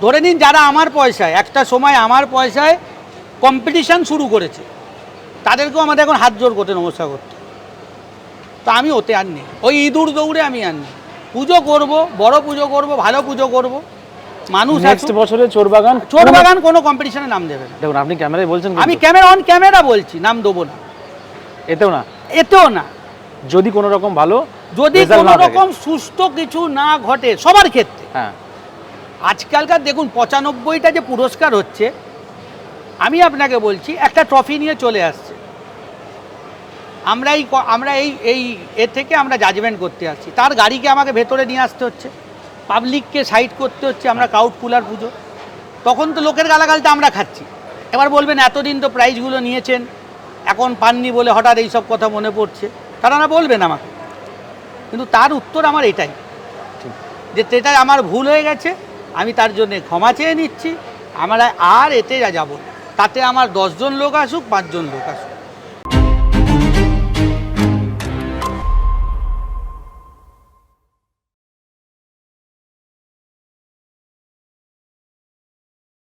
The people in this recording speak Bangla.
ধরে নিন যারা আমার পয়সায় একটা সময় আমার পয়সায় কম্পিটিশান শুরু করেছে, তাদেরকেও আমাদের এখন হাত জোর করতে নমস্কার করতে। তো আমি ওতে আর নেই, ওই ইঁদুর দৌড়ে আমি আর নেই। পুজো করব, বড় পুজো করব, ভালো পুজো করব, মানুষ নেক্সট বছরে চোরবাগান কোনো কম্পিটিশনে নাম দেবে না। দেখুন আপনি ক্যামেরায় বলছেন, আমি অন ক্যামেরা বলছি, নাম দেবো না, এতেও না। যদি কোনো রকম কোনো রকম সুস্থ কিছু না ঘটে সবার ক্ষেত্রে। হ্যাঁ, আজকালকার দেখুন 95টা যে পুরস্কার হচ্ছে, আমি আপনাকে বলছি একটা ট্রফি নিয়ে চলে আসছে, আমরা এই এর থেকে আমরা জাজমেন্ট করতে আসছি, তার গাড়িকে আমাকে ভেতরে নিয়ে আসতে হচ্ছে, পাবলিককে সাইড করতে হচ্ছে, আমরা ক্রাউড পুলার পুজো, তখন তো লোকের গালাগালটা আমরা খাচ্ছি। এবার বলবেন এতদিন তো প্রাইজগুলো নিয়েছেন, এখন পাননি বলে হঠাৎ এইসব কথা মনে পড়ছে, তারা না বলবেন আমাকে, কিন্তু তার উত্তর আমার এটাই, যে সেটা আমার ভুল হয়ে গেছে, আমি তার জন্য ক্ষমা চেয়ে নিচ্ছি, আমরা আর এতে যাব, তাতে আমার 10 জন লোক আসুক, 5 জন লোক আসুক,